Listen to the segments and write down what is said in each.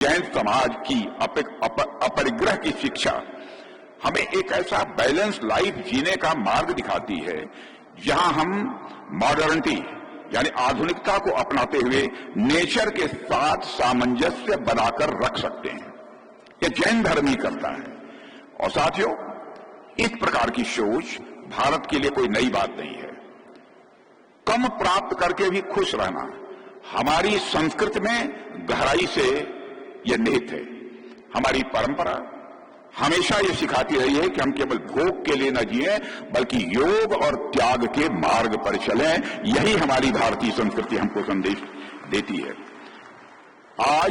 जैन समाज की अपरिग्रह की शिक्षा हमें एक ऐसा बैलेंस लाइफ जीने का मार्ग दिखाती है जहां हम मॉडर्निटी यानी आधुनिकता को अपनाते हुए नेचर के साथ सामंजस्य बनाकर रख सकते हैं। यह जैन धर्म ही करता है। और साथियों, इस प्रकार की सोच भारत के लिए कोई नई बात नहीं है। कम प्राप्त करके भी खुश रहना हमारी संस्कृति में गहराई से यह निहित है। हमारी परंपरा हमेशा ये सिखाती रही है कि हम केवल भोग के लिए न जिए बल्कि योग और त्याग के मार्ग पर चलें। यही हमारी भारतीय संस्कृति हमको संदेश देती है। आज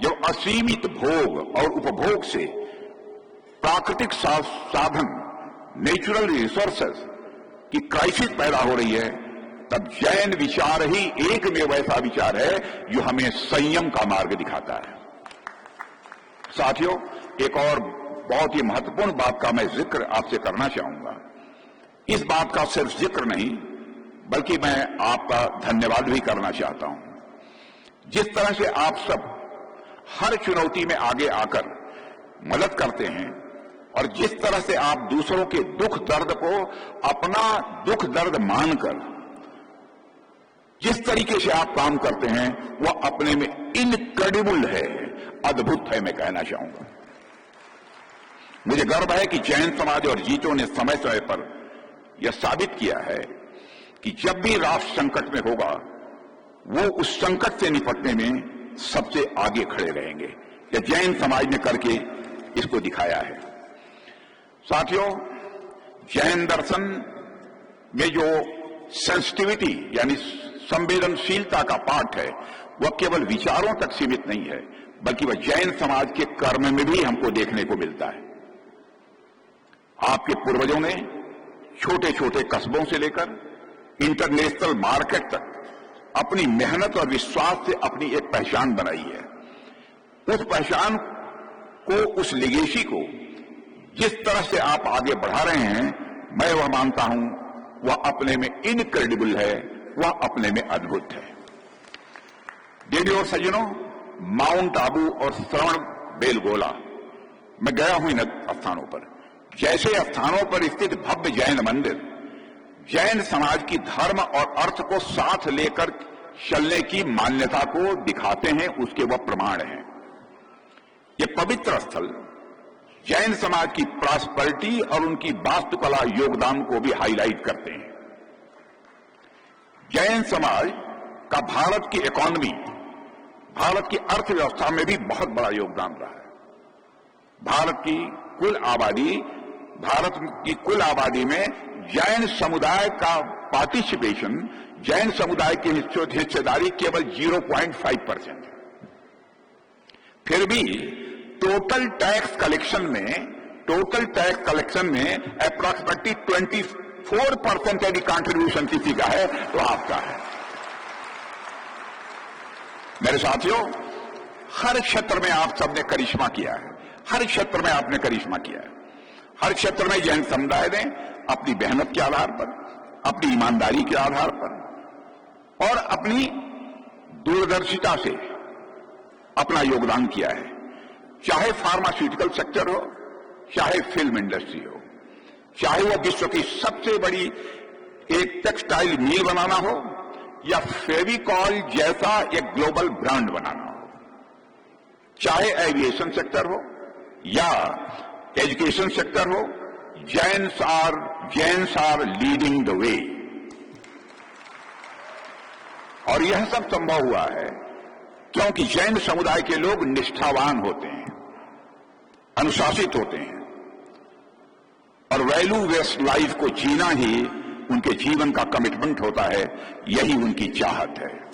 जब असीमित भोग और उपभोग से प्राकृतिक साधन नेचुरल रिसोर्सेस की क्राइसिस पैदा हो रही है, तब जैन विचार ही एकमेव ऐसा विचार है जो हमें संयम का मार्ग दिखाता है। साथियों, एक और बहुत ही महत्वपूर्ण बात का मैं जिक्र आपसे करना चाहूंगा। इस बात का सिर्फ जिक्र नहीं बल्कि मैं आपका धन्यवाद भी करना चाहता हूं। जिस तरह से आप सब हर चुनौती में आगे आकर मदद करते हैं और जिस तरह से आप दूसरों के दुख दर्द को अपना दुख दर्द मानकर जिस तरीके से आप काम करते हैं वह अपने में इनक्रेडिबल है, अद्भुत है, मैं कहना चाहूंगा। मुझे गर्व है कि जैन समाज और जीतों ने समय समय पर यह साबित किया है कि जब भी राष्ट्र संकट में होगा वो उस संकट से निपटने में सबसे आगे खड़े रहेंगे। यह जैन समाज ने करके इसको दिखाया है। साथियों, जैन दर्शन में जो सेंसिटिविटी यानी संवेदनशीलता का पाठ है वह केवल विचारों तक सीमित नहीं है बल्कि वह जैन समाज के कर्म में भी हमको देखने को मिलता है। आपके पूर्वजों ने छोटे छोटे कस्बों से लेकर इंटरनेशनल मार्केट तक अपनी मेहनत और विश्वास से अपनी एक पहचान बनाई है। उस पहचान को, उस लिगेसी को जिस तरह से आप आगे बढ़ा रहे हैं, मैं वह मानता हूं वह अपने में इनक्रेडिबल है, वह अपने में अद्भुत है। देवी और सज्जनों, माउंट आबू और श्रवण बेलगोला मैं गया हूं इन स्थानों पर। जैसे स्थानों पर स्थित भव्य जैन मंदिर जैन समाज की धर्म और अर्थ को साथ लेकर चलने की मान्यता को दिखाते हैं, उसके वह प्रमाण हैं। ये पवित्र स्थल जैन समाज की प्रॉस्पेरिटी और उनकी वास्तुकला योगदान को भी हाईलाइट करते हैं। जैन समाज का भारत की इकोनॉमी, भारत की अर्थव्यवस्था में भी बहुत बड़ा योगदान रहा है। भारत की कुल आबादी में जैन समुदाय का पार्टिसिपेशन, जैन समुदाय की हिस्सेदारी केवल 0.5% है। फिर भी टोटल टैक्स कलेक्शन में अप्रॉक्सिमेटली 24% यदि कंट्रीब्यूशन किसी का है तो आपका है। मेरे साथियों, हर क्षेत्र में आप सबने करिश्मा किया है, हर क्षेत्र में आपने करिश्मा किया है। हर क्षेत्र में जैन समुदाय ने अपनी मेहनत के आधार पर, अपनी ईमानदारी के आधार पर और अपनी दूरदर्शिता से अपना योगदान किया है। चाहे फार्मास्यूटिकल सेक्टर हो, चाहे फिल्म इंडस्ट्री हो, चाहे वह विश्व की सबसे बड़ी एक टेक्सटाइल मिल बनाना हो या फेविकॉल जैसा एक ग्लोबल ब्रांड बनाना हो, चाहे एविएशन सेक्टर हो या एजुकेशन सेक्टर हो, Jains are leading the way. और यह सब संभव हुआ है क्योंकि जैन समुदाय के लोग निष्ठावान होते हैं, अनुशासित होते हैं और वैल्यू बेस्ड लाइफ को जीना ही उनके जीवन का कमिटमेंट होता है। यही उनकी चाहत है।